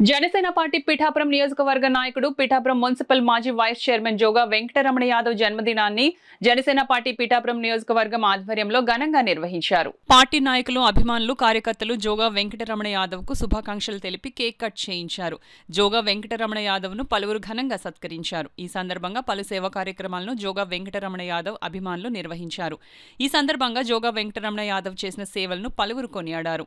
Janasena party Pithapuram నియోజకవర్గ నాయకుడు Pithapuram municipal మాజీ వైస్ చైర్మన్ జోగా వెంకటరమణ యాదవ్ జన్మదినాన్ని జనసేన పార్టీ పిఠాపురం నియోజకవర్గం ఆధ్వర్యంలో ఘనంగా నిర్వహించారు. పార్టీ నాయకులు, అభిమానులు, కార్యకర్తలు జోగా వెంకటరమణ యాదవ్ కు శుభాకాంక్షలు తెలిపి కేక్ కట్ చేయించారు. జోగా వెంకటరమణ యాదవ్ ను పలువురు ఘనంగా సత్కరించారు. ఈ సందర్భంగా పలు సేవా కార్యక్రమాలను జోగా వెంకటరమణ యాదవ్ అభిమానులు నిర్వహించారు. ఈ సందర్భంగా జోగా వెంకటరమణ యాదవ్ చేసిన సేవలను పలువురు కొనియాడారు.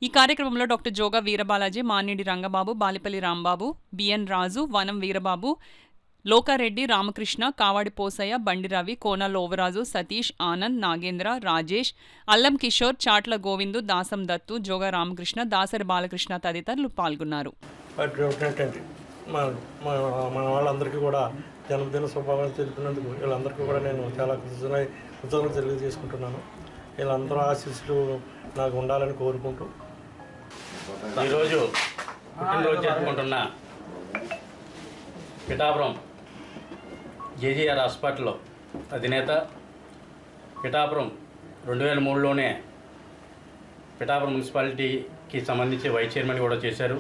ఈ కార్యక్రమంలో డాక్టర్ జోగా వీరబాలాజీ, మాన్నిడి రంగబాబు, బాలిపల్లి రాంబాబు, బిఎన్ రాజు, వనం వీరబాబు, లోకారెడ్డి, రామకృష్ణ, కావాడి పోసయ్య, బండి రవి, కోన లోవరాజు, సతీష్, ఆనంద్, నాగేంద్ర, రాజేష్, అల్లం కిషోర్, చాట్ల గోవిందు, దాసం దత్తు, జోగా రామకృష్ణ, దాసరి బాలకృష్ణ తదితరులు పాల్గొన్నారు. మన వాళ్ళందరికీ కూడా జన్మదిన శుభాకాంక్షలు తెలిపినందుకు వీళ్ళందరికీ కూడా నేను చాలా కృతజ్ఞతలు తెలియజేసుకుంటున్నాను. వీళ్ళందరూ ఆశీస్సులు నాకు ఉండాలని కోరుకుంటూ ఈరోజు పుట్టినరోజు జరుపుకుంటున్న పిఠాపురం జేజీఆర్ హాస్పిటల్ అధినేత, పిఠాపురం 2003లోనే పిఠాపురం మున్సిపాలిటీకి సంబంధించి వైస్ చైర్మన్ కూడా చేశారు.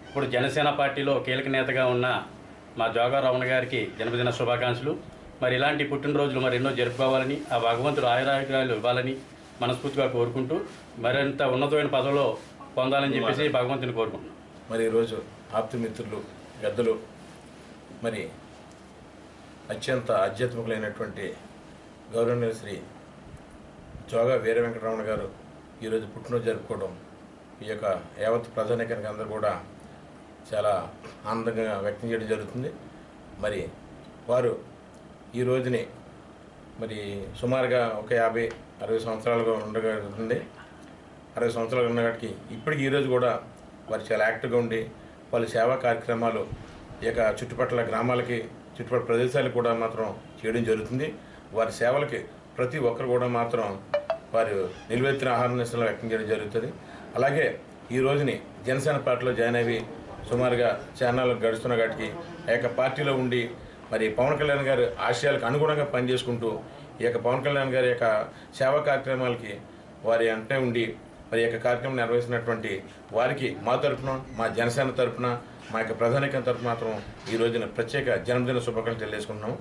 ఇప్పుడు జనసేన పార్టీలో కీలక నేతగా ఉన్న మా జోగా రమణ గారికి జన్మదిన శుభాకాంక్షలు. మరి ఇలాంటి పుట్టినరోజులు మరెన్నో జరుపుకోవాలని, ఆ భగవంతుడు ఆయురారోగ్యాలు ఇవ్వాలని మనస్ఫూర్తిగా కోరుకుంటూ మరింత ఉన్నతమైన పదవిలో పొందాలని చెప్పేసి భగవంతుని కోరుకుంటున్నాం. మరి ఈరోజు ఆప్తమిత్రులు, పెద్దలు, మరి అత్యంత ఆధ్యాత్మికులైనటువంటి గౌరవనీయ శ్రీ జోగా వీర వెంకటరమణ గారు ఈరోజు పుట్టినరోజు జరుపుకోవడం ఈ యొక్క యావత్ ప్రజానీకానికి అందరూ కూడా చాలా ఆనందంగా వ్యక్తం చేయడం జరుగుతుంది. మరి వారు ఈ రోజుని మరి సుమారుగా ఒక 50-60 సంవత్సరాలుగా ఉండగలుగుతుంది. 60 సంవత్సరాలు ఉన్నవాటికి ఇప్పటికి ఈరోజు కూడా వారు చాలా యాక్టివ్గా ఉండి పలు సేవా కార్యక్రమాలు ఈ యొక్క చుట్టుపక్కల గ్రామాలకి, చుట్టుపక్కల ప్రదేశాలకు కూడా మాత్రం చేయడం జరుగుతుంది. వారి సేవలకి ప్రతి ఒక్కరు కూడా మాత్రం వారు నిలువెత్తిన ఆహ్వానిస్తులు వ్యక్తం చేయడం జరుగుతుంది. అలాగే ఈ రోజుని జనసేన పార్టీలో జాయిన్ అయ్యి సుమారుగా ఛానల్ గడుస్తున్న వాటికి ఆ యొక్క పార్టీలో ఉండి మరి పవన్ కళ్యాణ్ గారి ఆశయాలకు అనుగుణంగా పనిచేసుకుంటూ ఈ యొక్క పవన్ కళ్యాణ్ గారి యొక్క సేవా కార్యక్రమాలకి వారి అంటే ఉండి మరి యొక్క కార్యక్రమం నిర్వహిస్తున్నటువంటి వారికి మా తరఫున, మా జనసేన తరఫున, మా యొక్క ప్రధానికం తరఫున మాత్రం ఈ రోజున ప్రత్యేక జన్మదిన శుభాకాంక్షలు తెలియజేసుకుంటున్నాము.